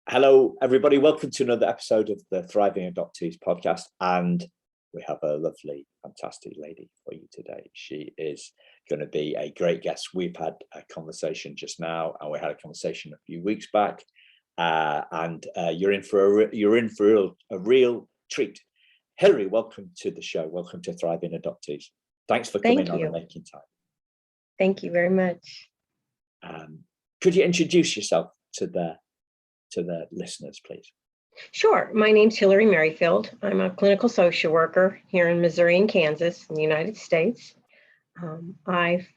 Hello, everybody. Welcome to another episode of the Thriving Adoptees podcast. And we have a lovely, fantastic lady for you today. She is going to be a great guest. We've had a conversation just now, and we had a conversation a few weeks back. You're in for a real treat. Hilary, welcome to the show. Welcome to Thriving Adoptees. Thanks for coming on and making time. Thank you very much. Could you introduce yourself to the listeners, please? Sure. My name's Hilary Merryfield. I'm a clinical social worker here in Missouri and Kansas in the United States. I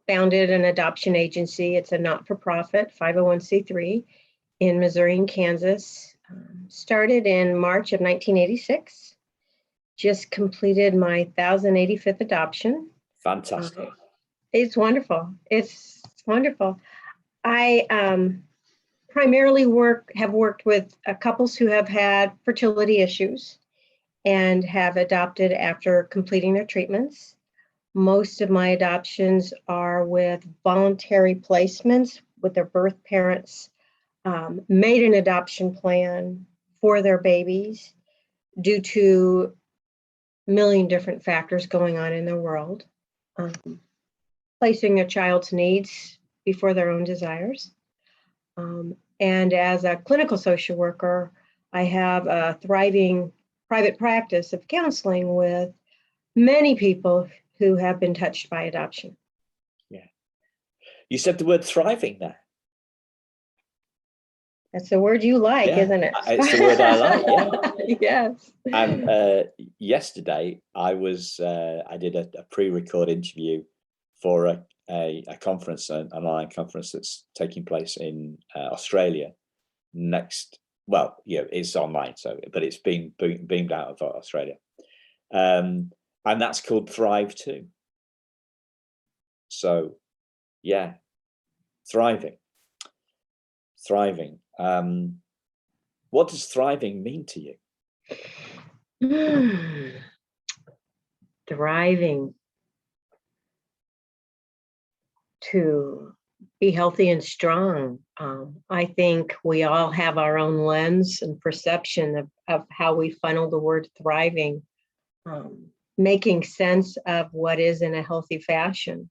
founded an adoption agency. It's a not-for-profit 501c3 in Missouri and Kansas. Started in March of 1986. Just completed my 1,085th adoption. Fantastic. It's wonderful. It's wonderful. I primarily have worked with couples who have had fertility issues and have adopted after completing their treatments. Most of my adoptions are with voluntary placements with their birth parents, made an adoption plan for their babies due to a million different factors going on in the world, placing a child's needs before their own desires. And as a clinical social worker, I have a thriving private practice of counseling with many people who have been touched by adoption. Yeah. You said the word thriving there. That's the word you like, isn't it? It's the word I like, yeah. Yes. And yesterday I did a pre-record interview for a conference, an online conference that's taking place in Australia next. Well, it's online, but it's being beamed out of Australia, and that's called Thrive 2. So, yeah, thriving. What does thriving mean to you? Thriving. To be healthy and strong. I think we all have our own lens and perception of how we funnel the word thriving, making sense of what is in a healthy fashion,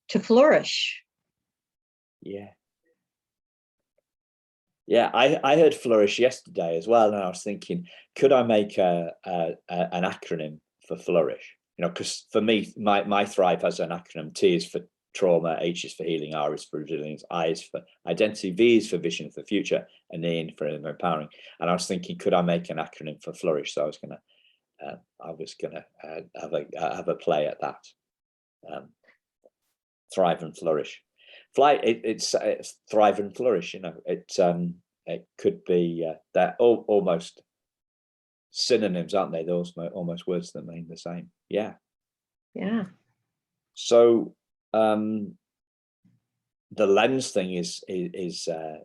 to flourish. Yeah, I heard flourish yesterday as well, and I was thinking, could I make an acronym for flourish? Because for me, my Thrive has an acronym. T is for trauma, H is for healing, R is for resilience, I is for identity, V is for vision for the future, and E for empowering. And I was thinking, could I make an acronym for flourish? So I was gonna have a play at that. Thrive and flourish. It's thrive and flourish. It could be they're almost synonyms, aren't they? Those almost words that mean the same. Yeah. So the lens thing is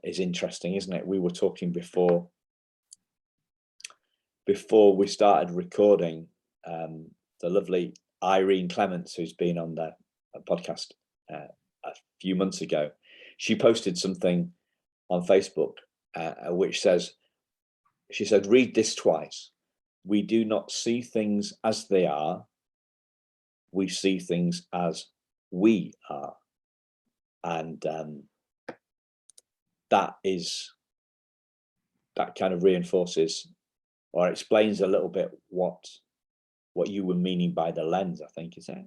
interesting, isn't it? We were talking before we started recording. The lovely Irene Clements, who's been on the podcast a few months ago, she posted something on Facebook which says, she said, read this twice. We do not see things as they are. We see things as we are. And that kind of reinforces or explains a little bit what you were meaning by the lens, I think, is it?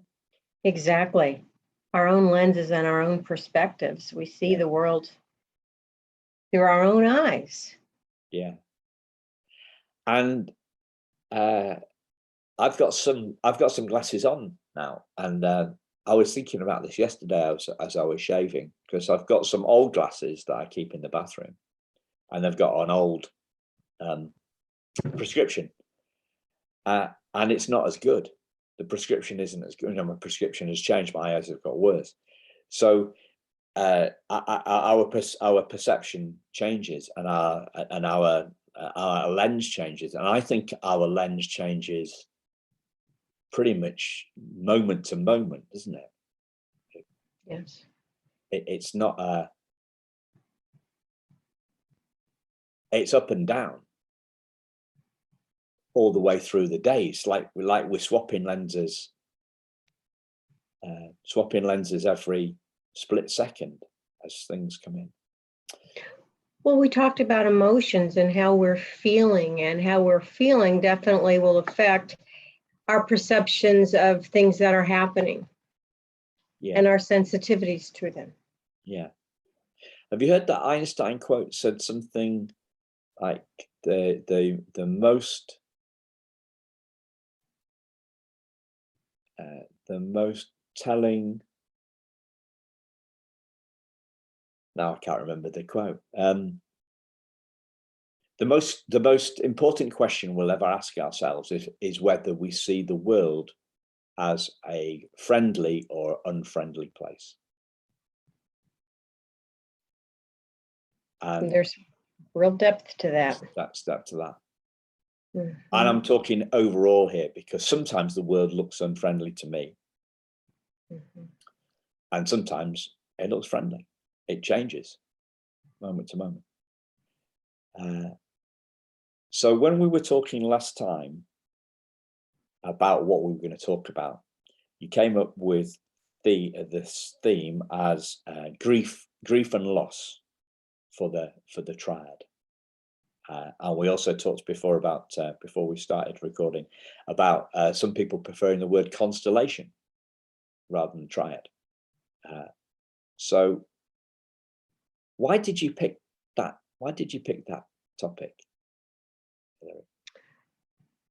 Exactly. Our own lenses and our own perspectives. We see the world through our own eyes. Yeah. And I've got some glasses on now, and I was thinking about this yesterday as I was shaving, because I've got some old glasses that I keep in the bathroom, and they've got an old prescription, and it's not as good. The prescription isn't as good. My prescription has changed. My eyes have got worse. So our perception changes, and our lens changes, and I think our lens changes pretty much moment to moment, doesn't it? Yes. It's not it's up and down all the way through the day. It's like we're swapping lenses every split second as things come in. Well, we talked about emotions and how we're feeling, and how we're feeling definitely will affect our perceptions of things that are happening, and our sensitivities to them. Yeah. Have you heard that Einstein quote said something like the most telling, now I can't remember the quote. The most important question we'll ever ask ourselves is whether we see the world as a friendly or unfriendly place. And there's real depth to that. That's depth to that. Mm-hmm. And I'm talking overall here, because sometimes the world looks unfriendly to me. Mm-hmm. And sometimes it looks friendly. It changes moment to moment. So when we were talking last time about what we were going to talk about, you came up with this theme as grief and loss for the triad. And we also talked before about before we started recording about some people preferring the word constellation rather than triad. So why did you pick that? Why did you pick that topic?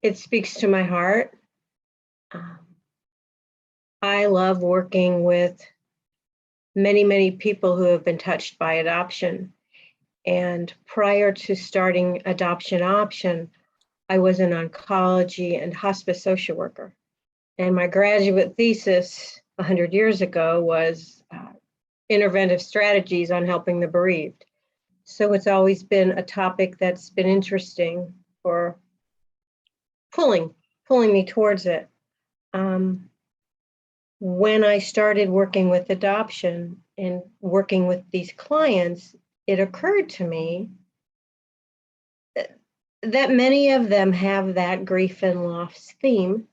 It speaks to my heart. I love working with many, many people who have been touched by adoption. And prior to starting Adoption Option, I was an oncology and hospice social worker. And my graduate thesis 100 years ago was interventive strategies on helping the bereaved. So it's always been a topic that's been interesting, or pulling me towards it. When I started working with adoption and working with these clients, it occurred to me that many of them have that grief and loss theme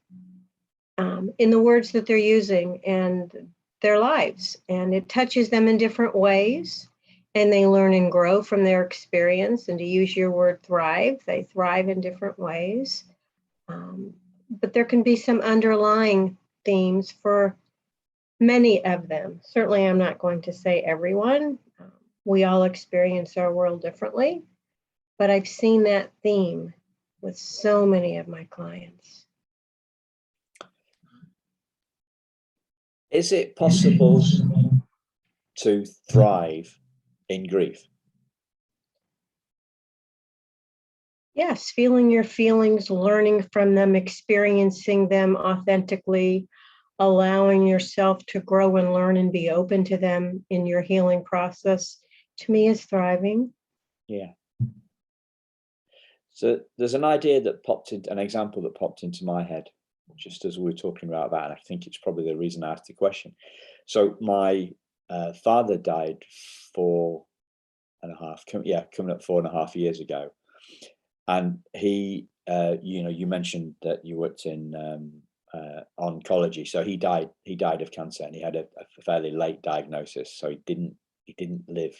in the words that they're using and their lives. And it touches them in different ways. And they learn and grow from their experience. And to use your word, thrive, they thrive in different ways. But there can be some underlying themes for many of them. Certainly, I'm not going to say everyone. We all experience our world differently. But I've seen that theme with so many of my clients. Is it possible to thrive in grief? Yes, feeling your feelings, learning from them, experiencing them authentically, allowing yourself to grow and learn and be open to them in your healing process, to me is thriving. Yeah. So there's an idea that an example that popped into my head just as we were talking about that, and I think it's probably the reason I asked the question. So my father died coming up 4.5 years ago, and he, you mentioned that you worked in oncology, so he died of cancer, and he had a fairly late diagnosis, so he didn't live.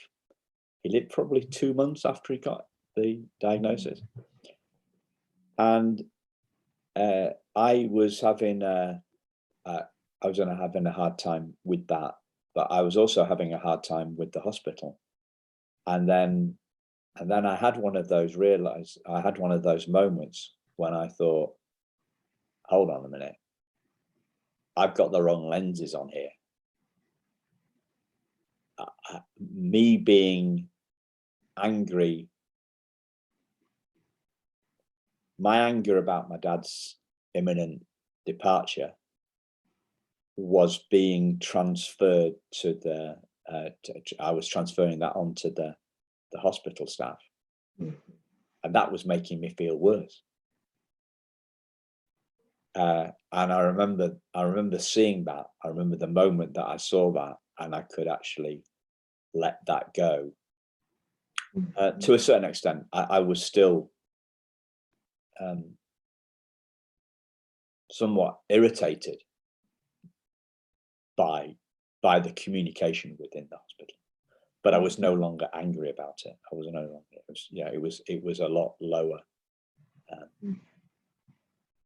He lived probably 2 months after he got the diagnosis, and I was having a hard time with that, but I was also having a hard time with the hospital. And then I had one of those moments when I thought, hold on a minute, I've got the wrong lenses on here. Me being angry, my anger about my dad's imminent departure was being transferred to I was transferring that onto the hospital staff. Mm-hmm. And that was making me feel worse. And I remember seeing that. I remember the moment that I saw that, I could actually let that go. To a certain extent, I was still somewhat irritated by the communication within the hospital, but I was no longer angry about it. I was no longer. It was a lot lower,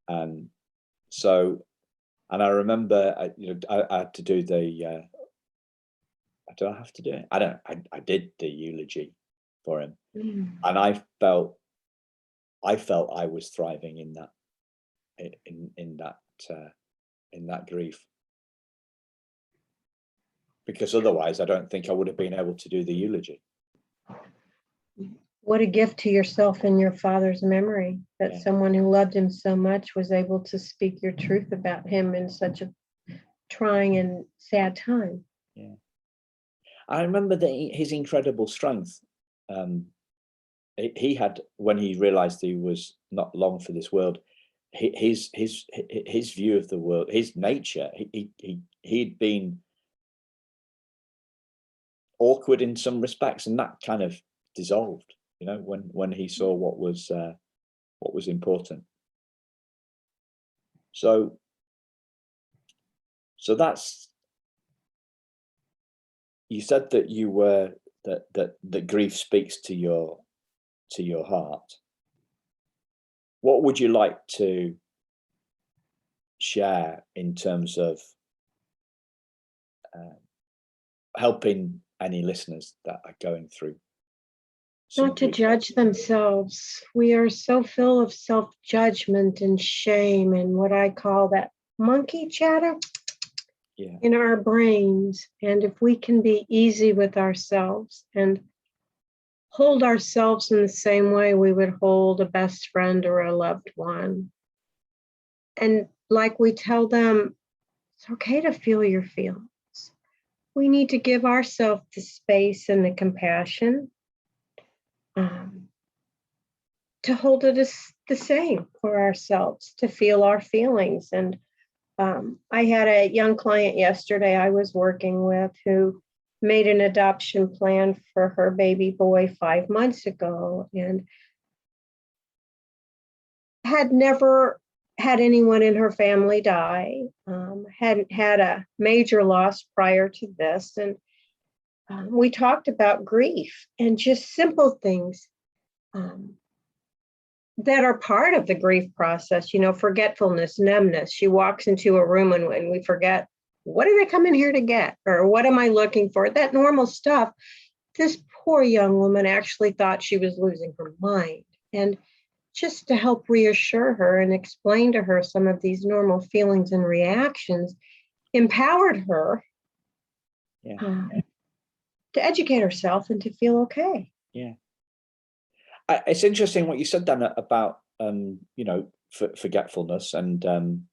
and so. And I remember, I had to do the. Do I have to do it? I don't. I did the eulogy for him, and I felt I was thriving in that, in that grief, because otherwise I don't think I would have been able to do the eulogy. What a gift to yourself and your father's memory that someone who loved him so much was able to speak your truth about him in such a trying and sad time. Yeah, I remember his incredible strength. He had, when he realized he was not long for this world, his view of the world, his nature, he'd been awkward in some respects, and that kind of dissolved, when he saw what was important. So that's, you said that you were that grief speaks to your heart. What would you like to share in terms of helping any listeners that are going through? Not to judge themselves. We are so full of self-judgment and shame and what I call that monkey chatter in our brains. And if we can be easy with ourselves and hold ourselves in the same way we would hold a best friend or a loved one. And like we tell them, it's okay to feel your feelings. We need to give ourselves the space and the compassion to hold it as the same for ourselves, to feel our feelings. And I had a young client yesterday I was working with who made an adoption plan for her baby boy 5 months ago and had never had anyone in her family die, hadn't had a major loss prior to this. And we talked about grief and just simple things that are part of the grief process, forgetfulness, numbness. She walks into a room and when we forget, what did I come in here to get? Or what am I looking for? That normal stuff. This poor young woman actually thought she was losing her mind. And just to help reassure her and explain to her some of these normal feelings and reactions, empowered her to educate herself and to feel okay. Yeah. It's interesting what you said, Dan, about forgetfulness, and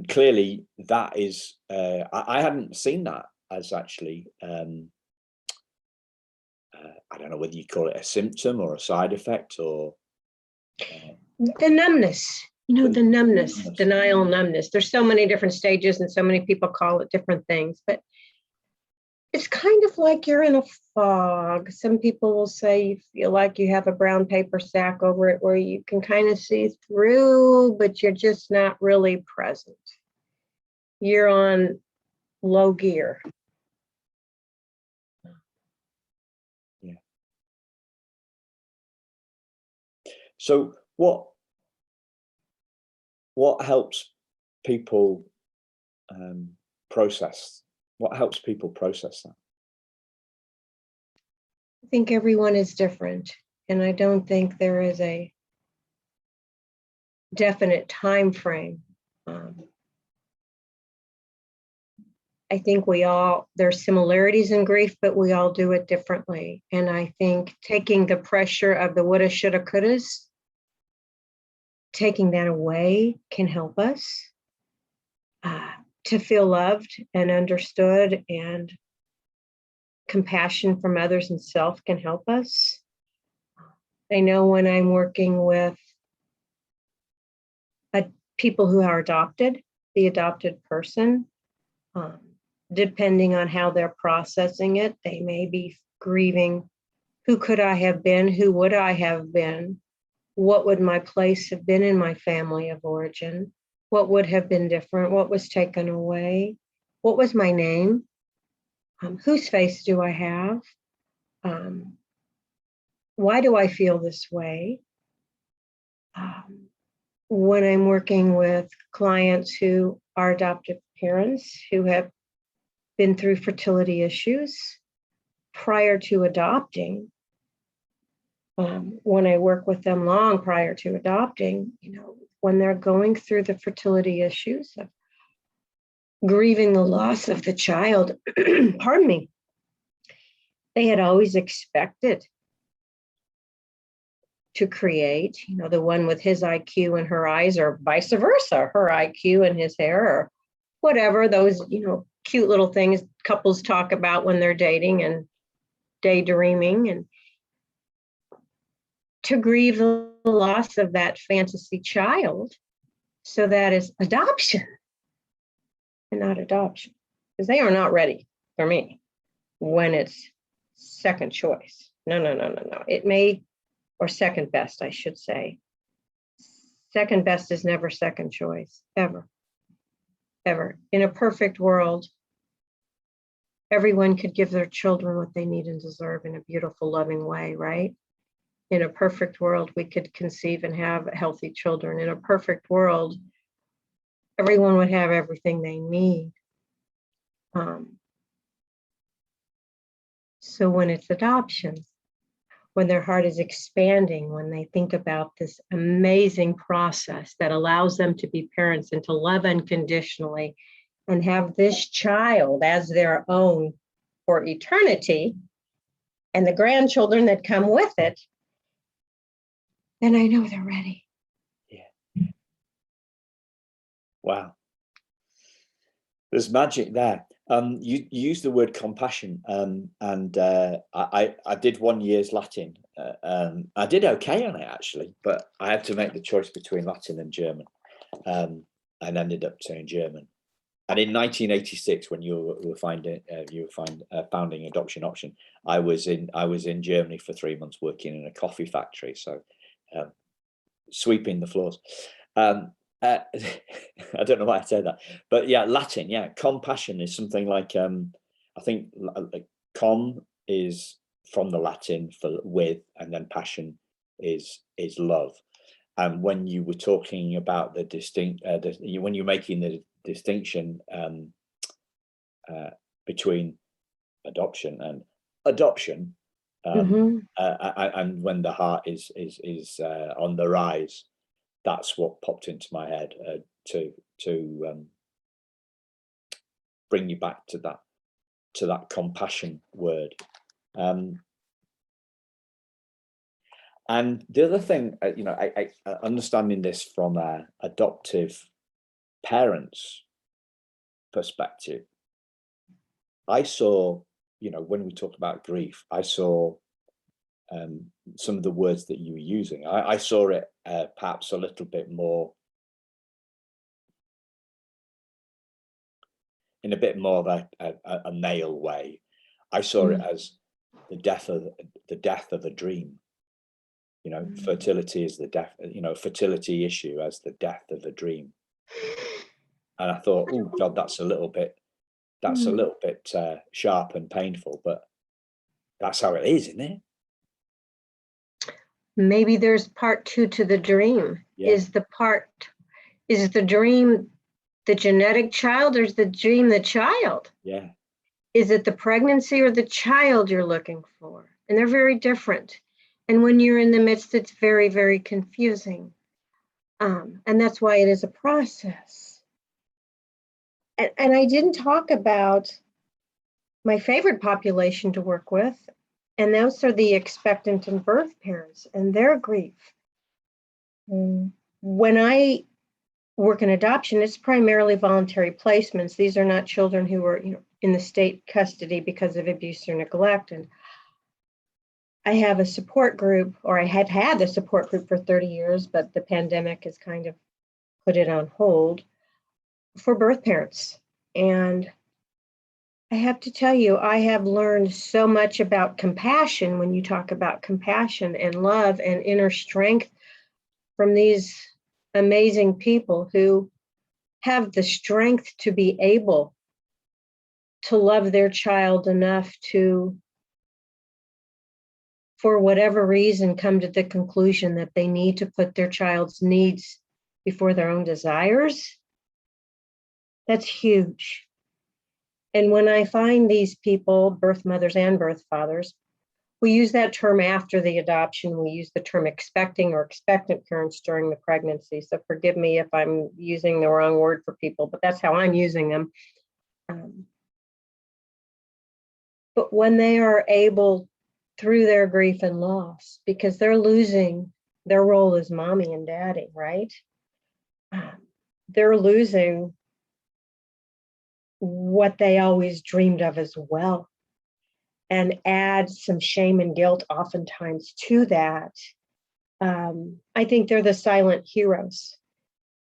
clearly that is I hadn't seen that as actually I don't know whether you call it a symptom or a side effect or the numbness. The numbness, denial, numbness. There's so many different stages and so many people call it different things, but it's kind of like you're in a fog. Some people will say you feel like you have a brown paper sack over it where you can kind of see through, but you're just not really present. You're on low gear. Yeah. So what helps people process? What helps people process that? I think everyone is different, and I don't think there is a definite time frame. I think there's similarities in grief, but we all do it differently. And I think taking the pressure of the woulda, shoulda, couldas, taking that away can help us to feel loved and understood, and compassion from others and self can help us. I know when I'm working with people who are adopted, the adopted person, depending on how they're processing it, they may be grieving, who could I have been? Who would I have been? What would my place have been in my family of origin? What would have been different? What was taken away? What was my name? Whose face do I have? Why do I feel this way? When I'm working with clients who are adoptive parents who have been through fertility issues prior to adopting, when I work with them long prior to adopting, when they're going through the fertility issues of grieving the loss of the child, pardon me, they had always expected to create, the one with his IQ and her eyes, or vice versa, her IQ and his hair, or whatever, those, cute little things couples talk about when they're dating and daydreaming, and to grieve the loss of that fantasy child. So that is adoption and not adoption, because they are not ready for me when it's second choice. No. It may, or second best, I should say. Second best is never second choice, ever. In a perfect world, everyone could give their children what they need and deserve in a beautiful, loving way, right? In a perfect world, we could conceive and have healthy children. In a perfect world, everyone would have everything they need. So when it's adoption, when their heart is expanding, when they think about this amazing process that allows them to be parents and to love unconditionally and have this child as their own for eternity, and the grandchildren that come with it, then I know they're ready. Yeah. Wow. There's magic there. You used the word compassion, and I did 1 year's Latin. I did okay on it, actually, but I had to make the choice between Latin and German, and ended up saying German. And in 1986, when you were founding Adoption Option, I was in Germany for 3 months working in a coffee factory, so sweeping the floors. I don't know why I said that, but yeah, Latin, yeah, compassion is something like I think like com is from the Latin for with, and then passion is love. And when you were talking about the distinct, when you're making the distinction between adoption and adoption, and when the heart is on the rise, that's what popped into my head to bring you back to that compassion word. And the other thing, I understanding this from an adoptive parents' perspective, I saw, when we talk about grief, I saw some of the words that you were using. I saw it perhaps a little bit more, in a bit more of a male way. I saw it as the death of a dream. Fertility is the death. Fertility issue as the death of a dream. And I thought, oh God, that's a little bit sharp and painful, but that's how it is, isn't it? Maybe there's part two to the dream. Yeah. Is the dream the genetic child, or is the dream the child? Yeah. Is it the pregnancy or the child you're looking for? And they're very different. And when you're in the midst, it's very, very confusing. And that's why it is a process. And I didn't talk about my favorite population to work with, and those are the expectant and birth parents and their grief. When I work in adoption, it's primarily voluntary placements. These are not children who are, in the state custody because of abuse or neglect. And I have a support group, or I had the support group for 30 years, but the pandemic has kind of put it on hold, for birth parents. And I have to tell you, I have learned so much about compassion when you talk about compassion and love and inner strength from these amazing people who have the strength to be able to love their child enough to, for whatever reason, come to the conclusion that they need to put their child's needs before their own desires. That's huge. And when I find these people, birth mothers and birth fathers, we use that term after the adoption. We use the term expecting or expectant parents during the pregnancy. So forgive me if I'm using the wrong word for people, but that's how I'm using them. But when they are able, through their grief and loss, because they're losing their role as mommy and daddy, right? They're losing what they always dreamed of as well, and add some shame and guilt oftentimes to that. I think they're the silent heroes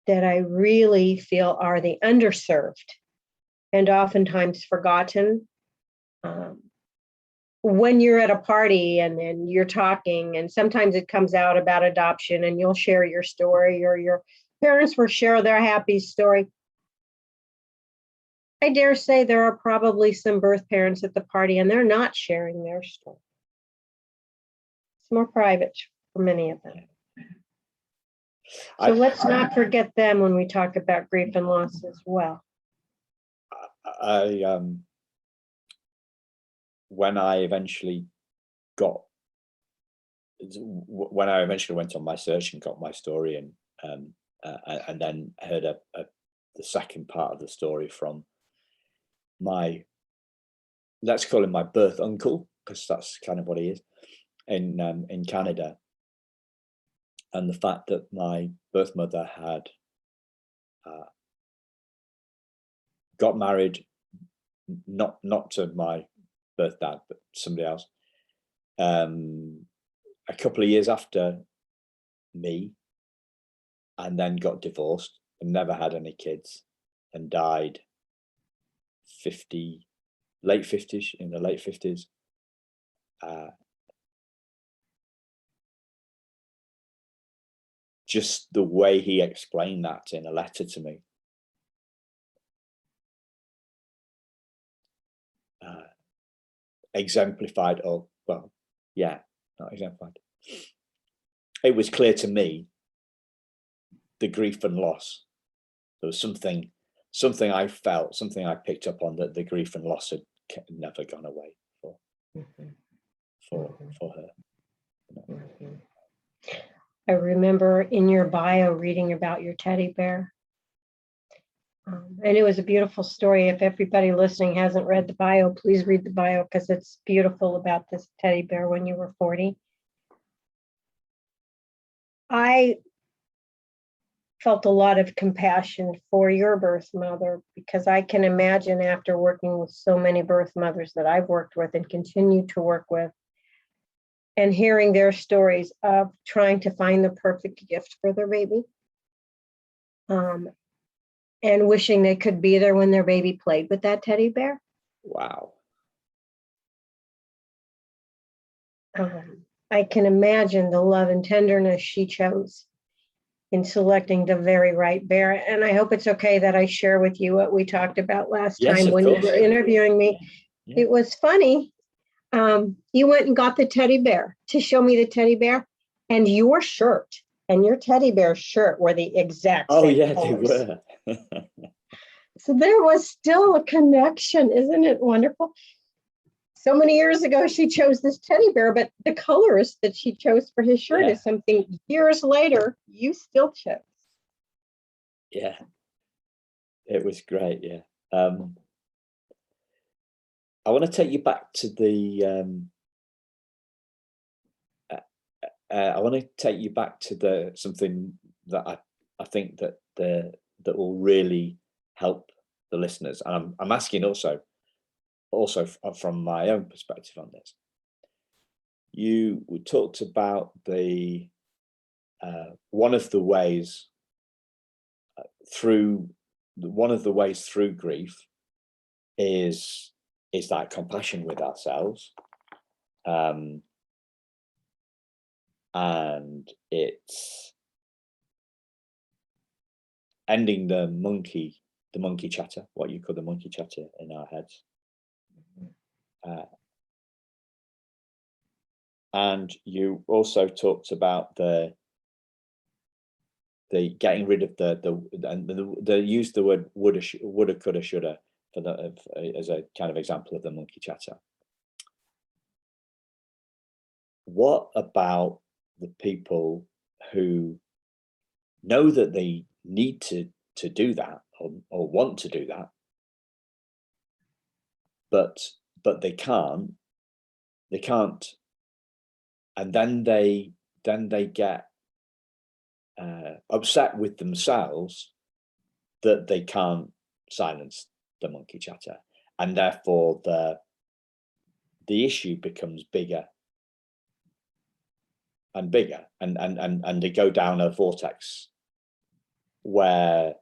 that I really feel are the underserved and oftentimes forgotten. When you're at a party and you're talking, and sometimes it comes out about adoption, and you'll share your story, or your parents will share their happy story. I dare say there are probably some birth parents at the party, and they're not sharing their story. It's more private for many of them. So let's not forget them when we talk about grief and loss as well. When I eventually went on my search and got my story, and then heard the second part of the story from my, let's call him my birth uncle, because that's kind of what he is, in Canada, and the fact that my birth mother had got married, not to my birth dad, but somebody else, a couple of years after me, and then got divorced and never had any kids, and died in the late 50s. Just the way he explained that in a letter to me, exemplified, or, well, yeah, not exemplified. It was clear to me the grief and loss. There was something I felt, something I picked up on, that the grief and loss had never gone away for her. Mm-hmm. I remember in your bio reading about your teddy bear. And it was a beautiful story. If everybody listening hasn't read the bio, please read the bio, because it's beautiful about this teddy bear when you were 40. I felt a lot of compassion for your birth mother, because I can imagine, after working with so many birth mothers that I've worked with and continue to work with, and hearing their stories of trying to find the perfect gift for their baby, and wishing they could be there when their baby played with that teddy bear. Wow. I can imagine the love and tenderness she chose in selecting the very right bear. And I hope it's okay that I share with you what we talked about last time when you were interviewing me. Yeah. It was funny. You went and got the teddy bear to show me the teddy bear, and your shirt and your teddy bear shirt were the exact same. Oh, yeah, colors. They were. So there was still a connection. Isn't it wonderful? So many years ago, she chose this teddy bear, but the colors that she chose for his shirt is something years later you still chose. Yeah, it was great. Yeah. I want to take you back to the something that I think that will really help the listeners. And I'm asking also from my own perspective on this. We talked about the one of the ways through grief is is that compassion with ourselves. And it's ending the monkey chatter, what you call the monkey chatter in our heads. And you also talked about the getting rid of the use the word woulda, coulda, shoulda as a kind of example of the monkey chatter. What about the people who know that they need to do that or want to do that, but they can't, and then they get upset with themselves that they can't silence the monkey chatter, and therefore the issue becomes bigger and bigger, and they go down a vortex where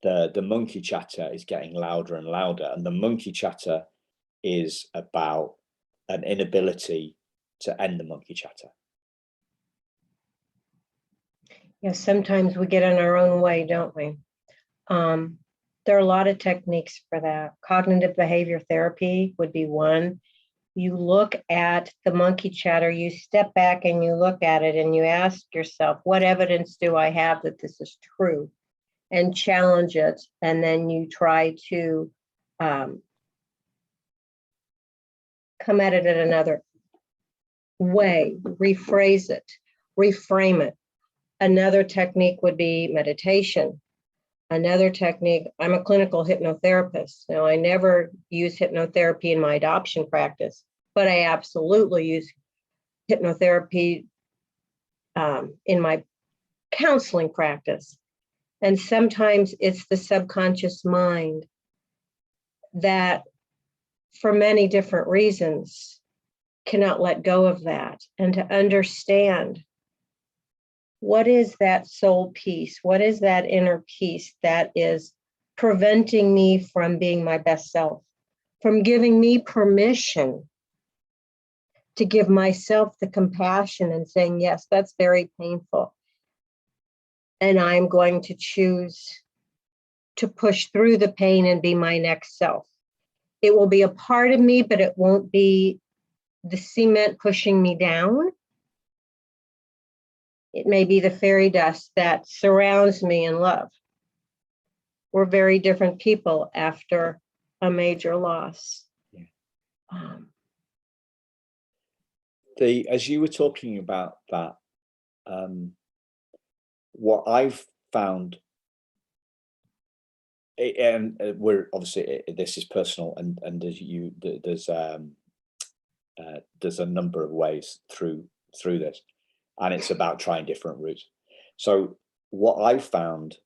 the monkey chatter is getting louder and louder, and the monkey chatter is about an inability to end the monkey chatter. Yes, sometimes we get in our own way, don't we? There are a lot of techniques for that. Cognitive behavior therapy would be one. You look at the monkey chatter, you step back and you look at it and you ask yourself, what evidence do I have that this is true? And challenge it. And then you try to come at it in another way, rephrase it, reframe it. Another technique would be meditation. Another technique, I'm a clinical hypnotherapist. Now, I never use hypnotherapy in my adoption practice, but I absolutely use hypnotherapy in my counseling practice. And sometimes it's the subconscious mind that, for many different reasons, cannot let go of that, and to understand what is that soul peace? What is that inner peace that is preventing me from being my best self, from giving me permission to give myself the compassion and saying, yes, that's very painful. And I'm going to choose to push through the pain and be my next self. It will be a part of me, but it won't be the cement pushing me down. It may be the fairy dust that surrounds me in love. We're very different people after a major loss. Yeah. As you were talking about that, what I've found, and we're obviously, this is personal, and there's a number of ways through this, and it's about trying different routes. So what I found,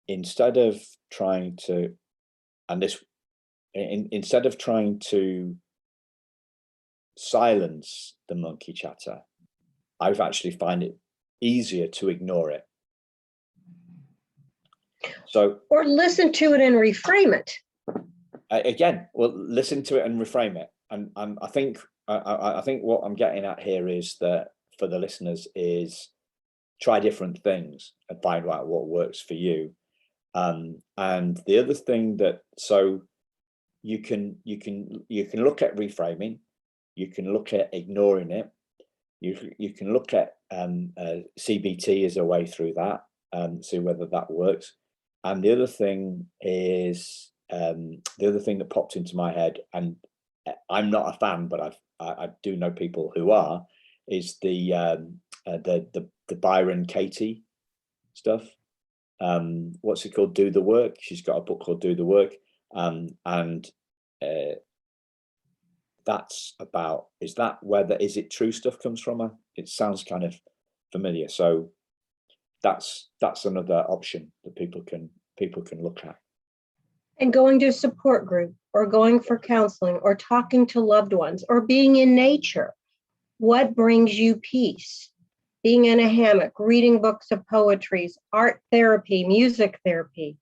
instead of trying to silence the monkey chatter, I've actually find it easier to ignore it. So, or listen to it and reframe it. Listen to it and reframe it. And I think what I'm getting at here is that, for the listeners, is try different things and find out what works for you. And the other thing that, so you can look at reframing, you can look at ignoring it, you can look at CBT as a way through that, and see whether that works. And the other thing is, the other thing that popped into my head, and I'm not a fan, but I do know people who are, is the Byron Katie stuff. What's it called? Do the Work. She's got a book called Do the Work, and that's about, is that where the Is It True stuff comes from? It sounds kind of familiar. So that's another option that people can look at. And going to a support group, or going for counseling, or talking to loved ones, or being in nature. What brings you peace? Being in a hammock, reading books of poetry, art therapy, music therapy.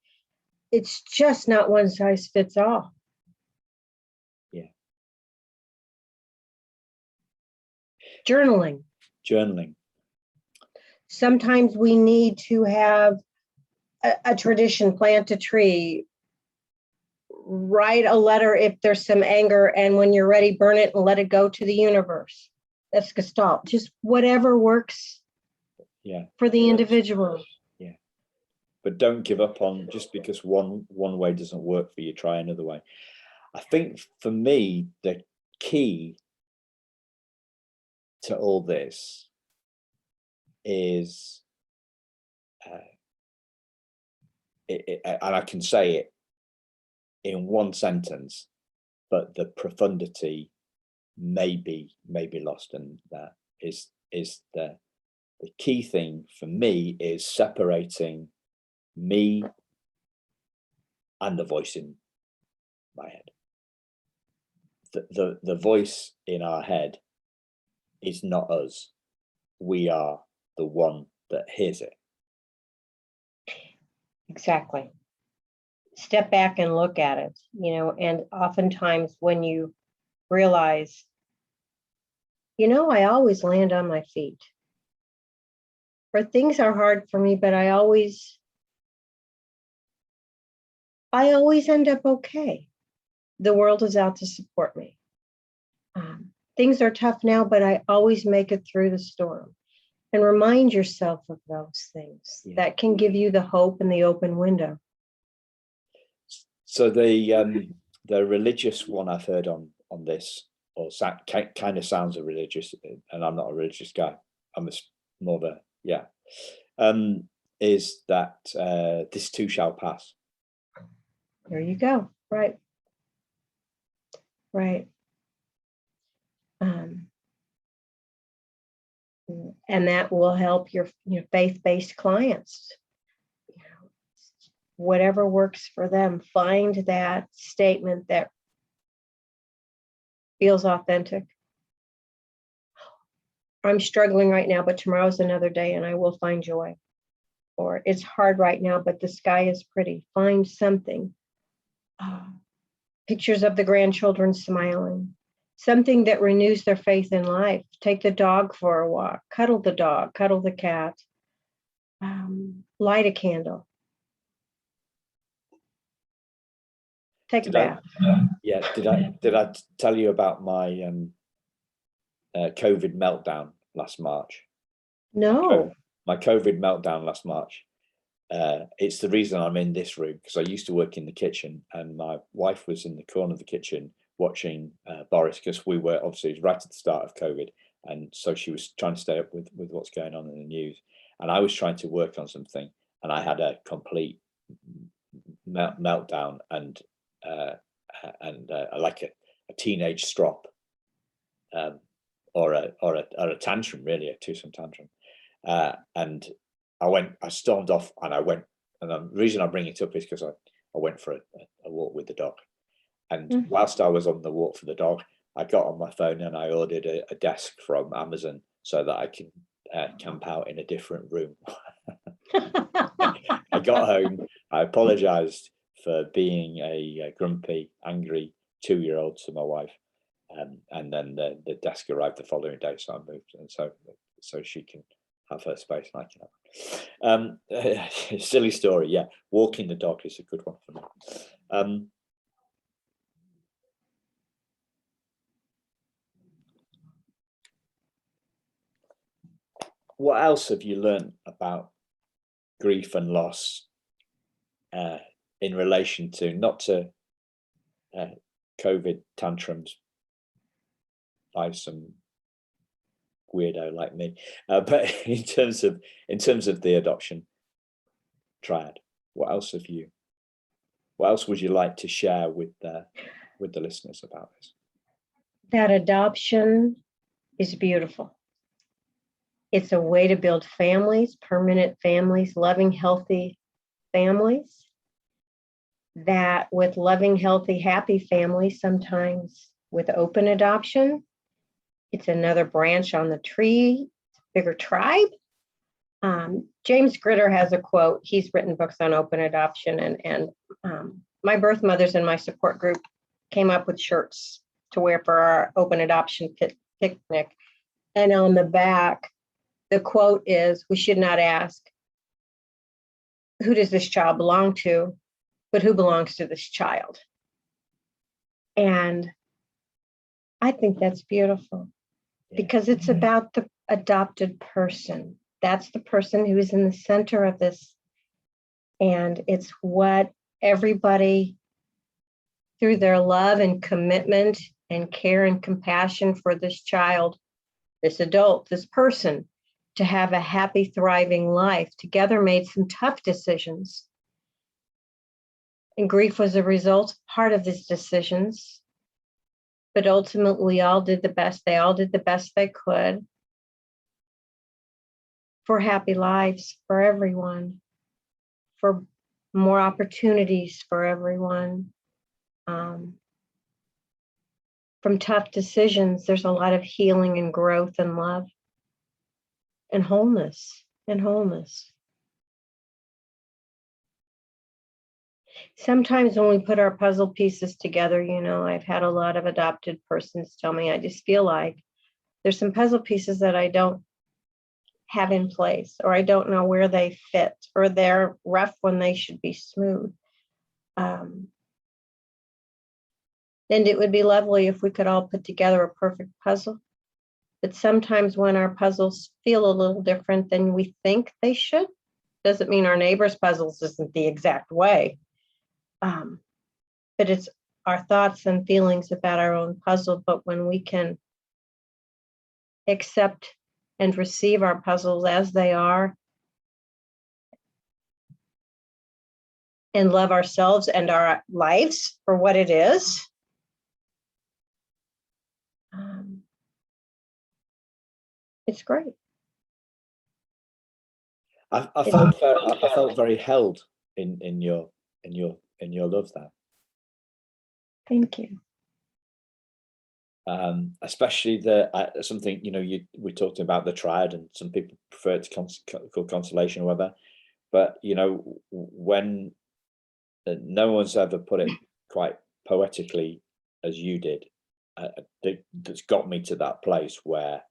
It's just not one size fits all. Yeah. Journaling. Journaling. Sometimes we need to have a tradition, plant a tree, write a letter if there's some anger, and when you're ready, burn it and let it go to the universe. That's Gestalt. Just whatever works for the individual. Yeah. But don't give up on just because one way doesn't work for you, try another way. I think for me, the key to all this is, and I can say it in one sentence, but the profundity may be lost, and that is the key thing for me is separating me and the voice in my head. The voice in our head is not us. We are the one that hears it. Exactly. Step back and look at it, and oftentimes when you realize, I always land on my feet. Or things are hard for me, but I always end up okay. The world is out to support me. Things are tough now, but I always make it through the storm. And remind yourself of those things. That can give you the hope and the open window. So the religious one I've heard on this, or kind of sounds a religious, and I'm not a religious guy. I'm more of a is that this too shall pass. There you go. Right. And that will help your faith-based clients. Whatever works for them, find that statement that feels authentic. I'm struggling right now, but tomorrow's another day and I will find joy. Or it's hard right now, but the sky is pretty. Find something. Pictures of the grandchildren smiling. Something that renews their faith in life. Take the dog for a walk. Cuddle the dog. Cuddle the cat. Light a candle. Take a bath. Did I tell you about my COVID meltdown last March? No. My COVID meltdown last March. It's the reason I'm in this room, because I used to work in the kitchen, and my wife was in the corner of the kitchen watching Boris, because we were obviously right at the start of COVID, and so she was trying to stay up with what's going on in the news, and I was trying to work on something, and I had a complete meltdown and like a teenage strop, or a tantrum, really, a twosome tantrum, and I stormed off, and I went, and the reason I bring it up is because I went for a walk with the dog, and whilst I was on the walk for the dog, I got on my phone and I ordered a desk from Amazon so that I can camp out in a different room. I got home, I apologized for being a grumpy, angry 2-year-old to my wife, and then the desk arrived the following day, so I moved, and so she can have her space and I can have. Silly story, yeah. Walking the dog is a good one for me. What else have you learned about grief and loss in relation to, not to COVID tantrums by some weirdo like me, but in terms of the adoption triad? What else would you like to share with the listeners about this? That adoption is beautiful. It's a way to build families, permanent families, loving, healthy families. That with loving, healthy, happy families, sometimes with open adoption, it's another branch on the tree, bigger tribe. James Gritter has a quote. He's written books on open adoption, and my birth mothers in my support group came up with shirts to wear for our open adoption picnic. And on the back, the quote is, we should not ask, who does this child belong to, but who belongs to this child? And I think that's beautiful because it's about the adopted person. That's the person who is in the center of this. And it's what everybody, through their love and commitment and care and compassion for this child, this adult, this person, to have a happy, thriving life, together made some tough decisions. And grief was a result, part of these decisions. But ultimately, all did the best. They all did the best they could for happy lives for everyone, for more opportunities for everyone. From tough decisions, there's a lot of healing and growth and love and wholeness and wholeness. Sometimes when we put our puzzle pieces together, I've had a lot of adopted persons tell me, I just feel like there's some puzzle pieces that I don't have in place, or I don't know where they fit, or they're rough when they should be smooth. And it would be lovely if we could all put together a perfect puzzle. But sometimes when our puzzles feel a little different than we think they should, doesn't mean our neighbor's puzzles isn't the exact way. But it's our thoughts and feelings about our own puzzle. But when we can accept and receive our puzzles as they are, and love ourselves and our lives for what it is, it's great. I felt very held in your love there. Thank you. Especially something we talked about the triad, and some people prefer it to call consolation or whatever. But when no one's ever put it quite poetically as you did, that's got me to that place where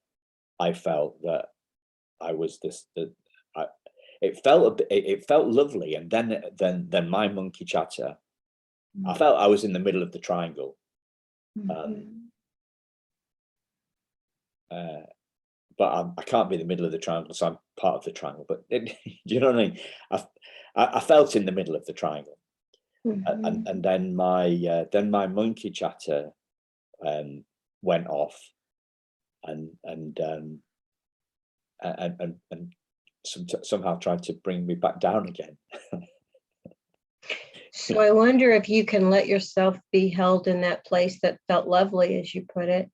I felt that I was this. It felt lovely, and then my monkey chatter. I felt I was in the middle of the triangle. But I can't be in the middle of the triangle, so I'm part of the triangle. But do you know what I mean? I felt in the middle of the triangle, and then my monkey chatter went off, and somehow tried to bring me back down again. So I wonder if you can let yourself be held in that place that felt lovely, as you put it,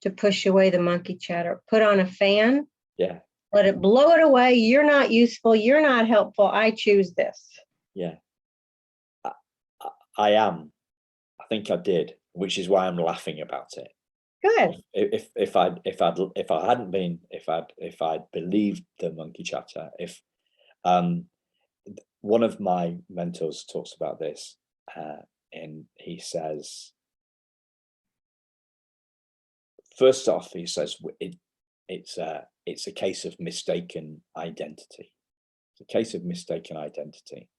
to push away the monkey chatter. Put on a fan. Yeah. Let it blow it away. You're not useful. You're not helpful. I choose this. Yeah. I am. I think I did, which is why I'm laughing about it. Good. If I'd believed the monkey chatter, one of my mentors talks about this, and he says, first off, he says it's a case of mistaken identity. It's a case of mistaken identity.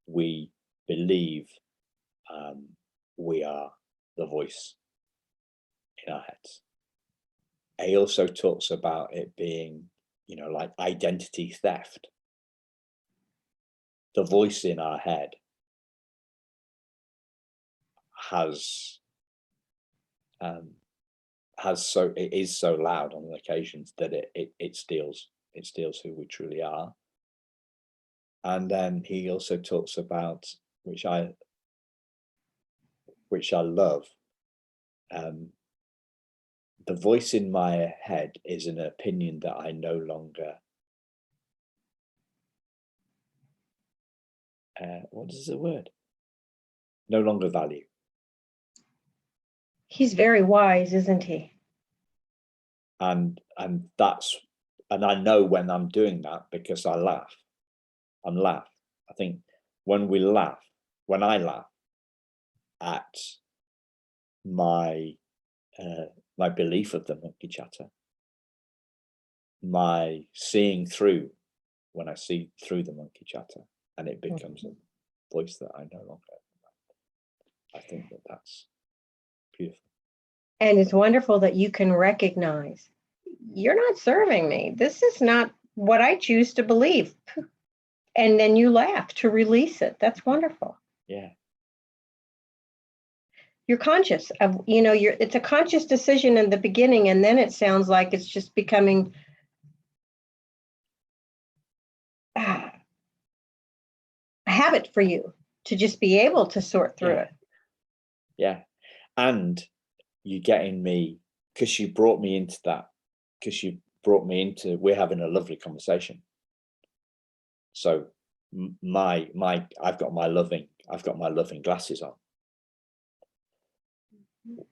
We believe we are the voice in our heads. He also talks about it being, like identity theft. The voice in our head it is so loud on occasions that it steals who we truly are. And then he also talks about, which I love, the voice in my head is an opinion that I no longer what is the word? No longer value. He's very wise, isn't he? And I know when I'm doing that because I laugh. I think when I laugh at my belief of the monkey chatter, my seeing through, when I see through the monkey chatter, and it becomes a voice that I no longer. I think that that's beautiful. And it's wonderful that you can recognize, you're not serving me. This is not what I choose to believe. And then you laugh to release it. That's wonderful. Yeah. You're conscious of, it's a conscious decision in the beginning, and then it sounds like it's just becoming a habit for you to just be able to sort through it. Yeah. And you getting me, because you brought me into that, we're having a lovely conversation. So I've got my loving glasses on.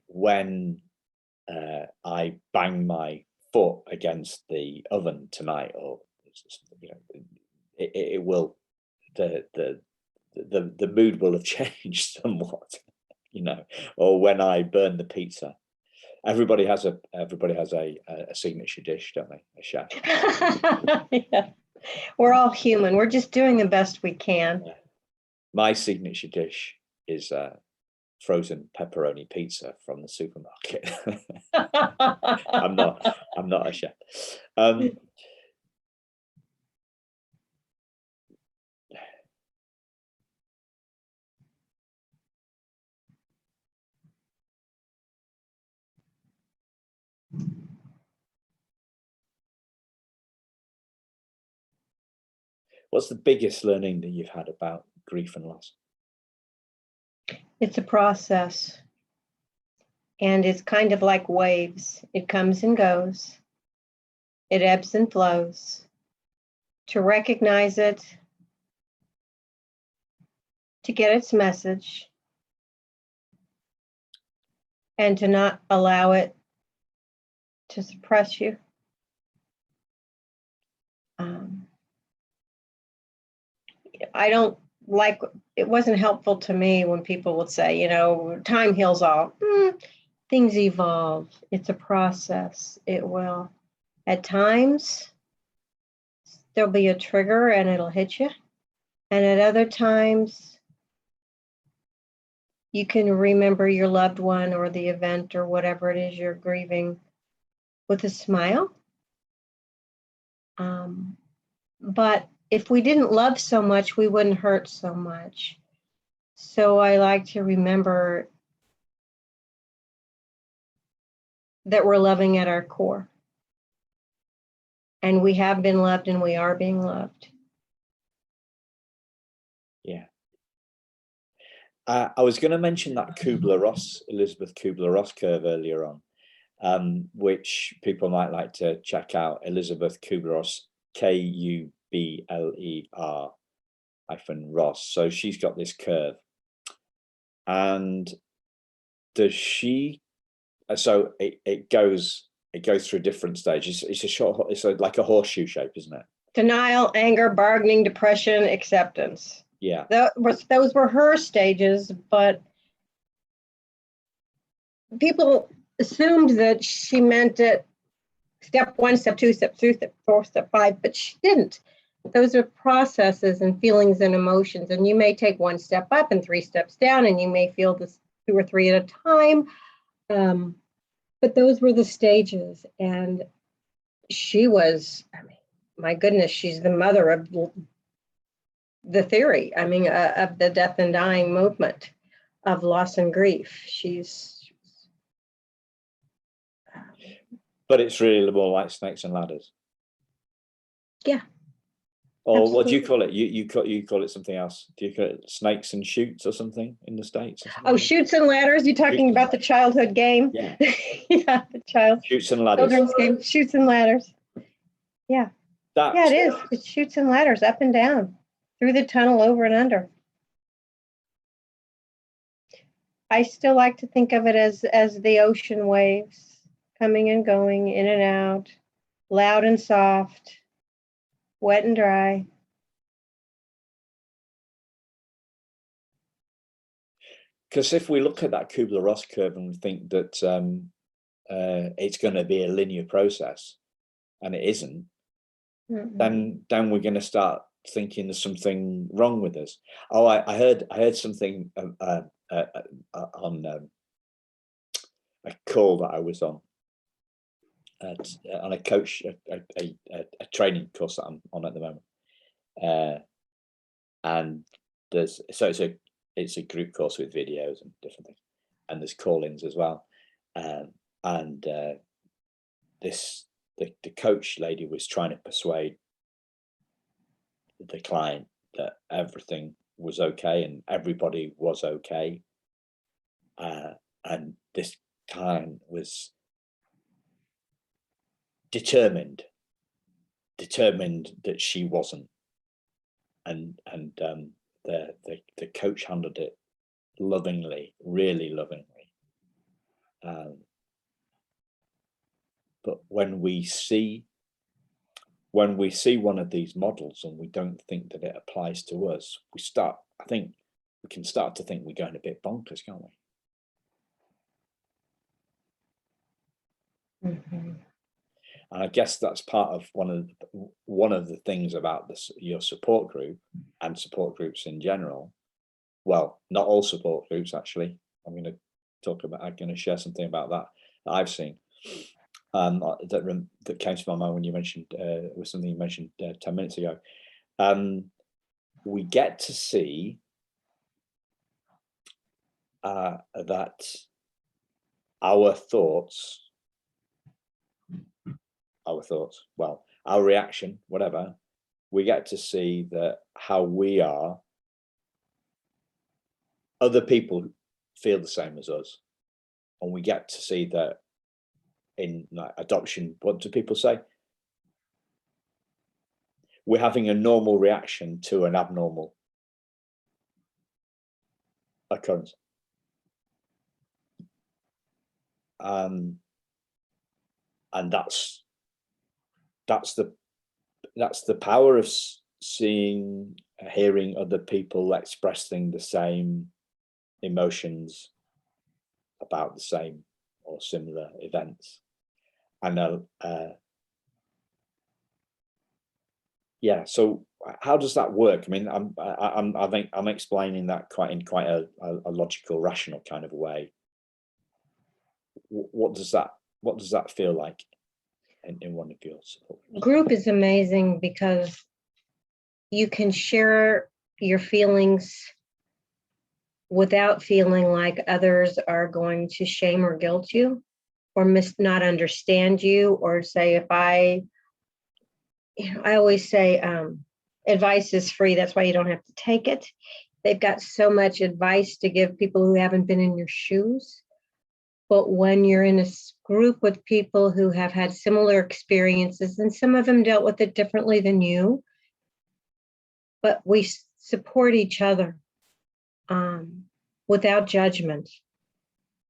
When I bang my foot against the oven tonight, or it will, the mood will have changed somewhat, or when I burn the pizza. Everybody has a signature dish, don't they? A chef. Yeah. We're all human. We're just doing the best we can. Yeah. My signature dish is frozen pepperoni pizza from the supermarket. I'm not a chef. What's the biggest learning that you've had about grief and loss? It's a process. And it's kind of like waves. It comes and goes. It ebbs and flows. To recognize it, to get its message, and to not allow it to suppress you. I don't like, it wasn't helpful to me when people would say, time heals all. Things evolve. It's a process. It will. At times, there'll be a trigger and it'll hit you. And at other times, you can remember your loved one or the event or whatever it is you're grieving with a smile. But if we didn't love so much, we wouldn't hurt so much. So I like to remember that we're loving at our core. And we have been loved and we are being loved. Yeah. I was going to mention that Elizabeth Kubler-Ross curve earlier on, which people might like to check out. Elizabeth Kubler-Ross, Kubler-Ross. So she's got this curve. And does she, so it goes through different stages. It's like a horseshoe shape, isn't it? Denial, anger, bargaining, depression, acceptance. Yeah. Those were her stages, but people assumed that she meant it step 1, step 2, step 3, step 4, step 5, but she didn't. Those are processes and feelings and emotions, and you may take 1 step up and 3 steps down, and you may feel this 2 or 3 at a time. But those were the stages, and she was, my goodness, she's the mother of the theory, of the death and dying movement of loss and grief. But it's really more like snakes and ladders. Yeah. Or absolutely. What do you call it? You call it something else. Do you call it snakes and shoots or something in the States? Oh, shoots and ladders. You're talking about the childhood game? Yeah. Yeah, the Shoots and ladders. children's game. Shoots and ladders. Yeah. Yeah, it is. It's shoots and ladders, up and down, through the tunnel, over and under. I still like to think of it as the ocean waves, coming and going, in and out, loud and soft, wet and dry. Because if we look at that Kubler-Ross curve and we think that it's going to be a linear process, and it isn't, Mm-hmm. then we're going to start thinking there's something wrong with us. Oh, I heard something on a call that I was on a coach, a training course that I'm on at the moment, and it's a group course with videos and different things, and there's call-ins as well, and the coach lady was trying to persuade the client that everything was okay and everybody was okay, and this client was determined that she wasn't, and the coach handled it lovingly, really lovingly. But when we see one of these models and we don't think that it applies to us, I think we can start to think we're going a bit bonkers, can't we? Mm-hmm. And I guess that's part of one of the things about your support group and support groups in general. Well, not all support groups, actually. I'm going to share something about that I've seen. That came to my mind when you mentioned was something you mentioned 10 minutes ago. We get to see that our thoughts, well, our reaction, whatever, we get to see that how we are, other people feel the same as us, and we get to see that in like adoption. What do people say? We're having a normal reaction to an abnormal occurrence. And that's the power of hearing other people expressing the same emotions about the same or similar events. And yeah, so how does that work? I mean, I'm explaining that in quite a logical, rational kind of a way. What does that feel like in one of your support groups? Group is amazing because you can share your feelings without feeling like others are going to shame or guilt you or not understand you, or say, if I always say advice is free, that's why you don't have to take it. They've got so much advice to give people who haven't been in your shoes. But when you're in a group with people who have had similar experiences, and some of them dealt with it differently than you, but we support each other without judgment.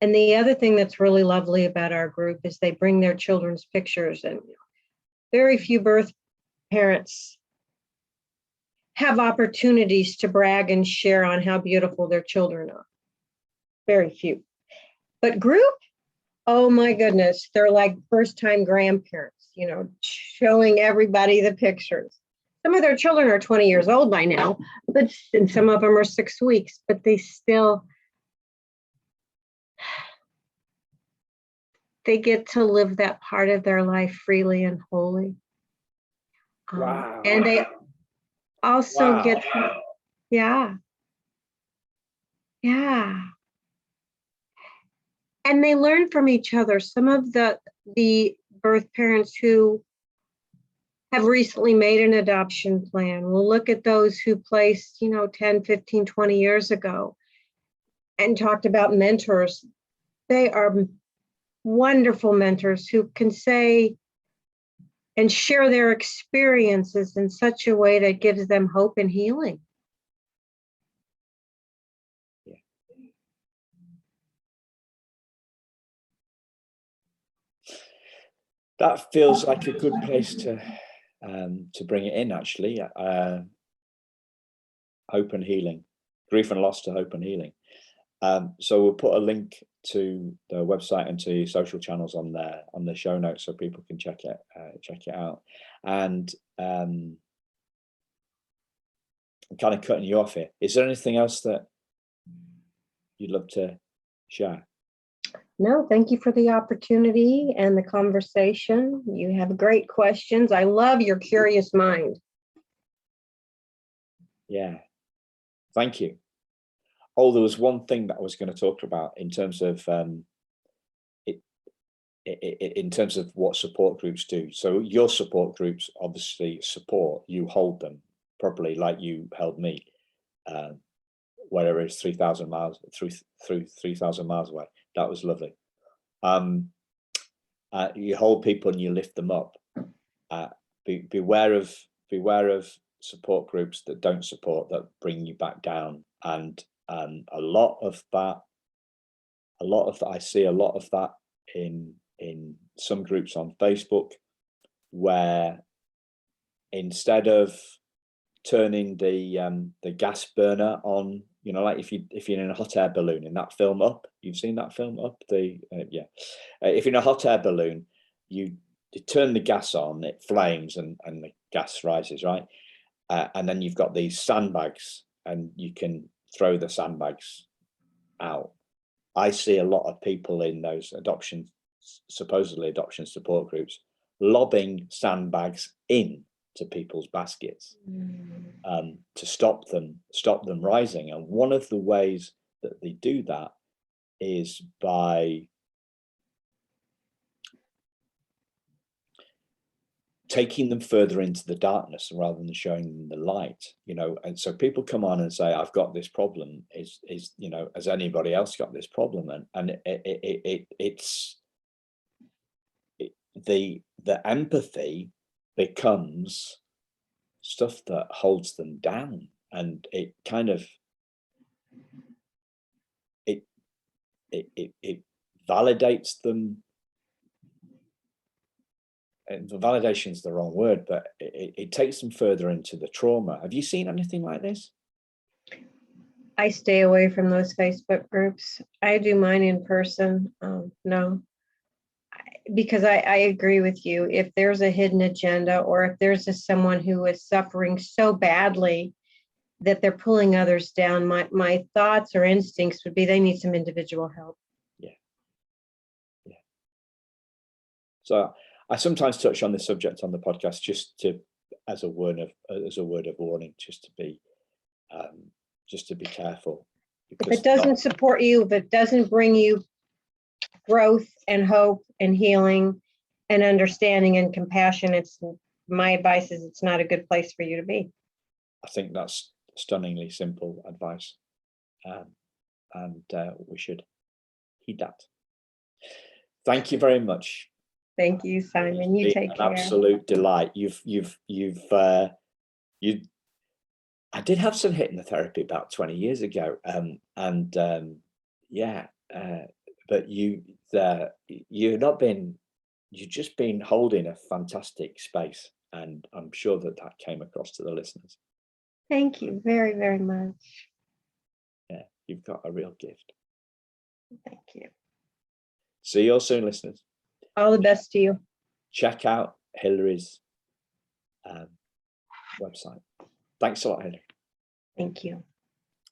And the other thing that's really lovely about our group is they bring their children's pictures, and very few birth parents have opportunities to brag and share on how beautiful their children are. Very few. But group, oh my goodness, they're like first-time grandparents, showing everybody the pictures. Some of their children are 20 years old by now, and some of them are 6 weeks, but they get to live that part of their life freely and wholly. Wow. And they also get, yeah. And they learn from each other. Some of the birth parents who have recently made an adoption plan will look at those who placed, 10, 15, 20 years ago and talked about mentors. They are wonderful mentors who can say and share their experiences in such a way that gives them hope and healing. Yeah. That feels like a good place to bring it in, actually. Hope and healing, grief and loss to hope and healing. So we'll put a link to the website and to social channels on the show notes so people can check check it out. And I'm kind of cutting you off here. Is there anything else that you'd love to share? No, thank you for the opportunity and the conversation. You have great questions. I love your curious mind. Yeah, thank you. Oh, there was one thing that I was going to talk about in terms of in terms of what support groups do. So your support groups obviously support, you hold them properly, like you held me, wherever it's 3,000 miles through 3,000 miles away. That was lovely. You hold people and you lift them up. Beware of support groups that don't support, that bring you back down. And a lot of that, I see a lot of that in some groups on Facebook, where instead of turning the gas burner on, you know, like if you're in a hot air balloon, in that film Up, you've seen that film Up, if you're in a hot air balloon, you turn the gas on, it flames and the gas rises, right? And then you've got these sandbags and you can throw the sandbags out. I see a lot of people in those supposedly adoption support groups lobbing sandbags in to people's baskets to stop them rising. And one of the ways that they do that is by taking them further into the darkness rather than showing them the light, you know. And so people come on and say, I've got this problem. Is you know, has anybody else got this problem? And it's the empathy becomes stuff that holds them down, and it kind of it validates them. And validation is the wrong word, but it takes them further into the trauma. Have you seen anything like this? I stay away from those Facebook groups. I do mine in person. No, because I agree with you. If there's a hidden agenda, or if there's someone who is suffering so badly that they're pulling others down, my thoughts or instincts would be they need some individual help. Yeah. So I sometimes touch on this subject on the podcast just as a word of warning, just to be careful. If it doesn't support you, if it doesn't bring you growth and hope and healing and understanding and compassion, my advice is it's not a good place for you to be. I think that's stunningly simple advice, and we should heed that. Thank you very much. Thank you, Simon. You take care. An absolute delight. I did have some hypnotherapy about 20 years ago, but you've just been holding a fantastic space, and I'm sure that came across to the listeners. Thank you very, very much. Yeah, you've got a real gift. Thank you. See you all soon, listeners. All the best to you. Check out Hilary's website. Thanks a lot, Hilary. Thank you.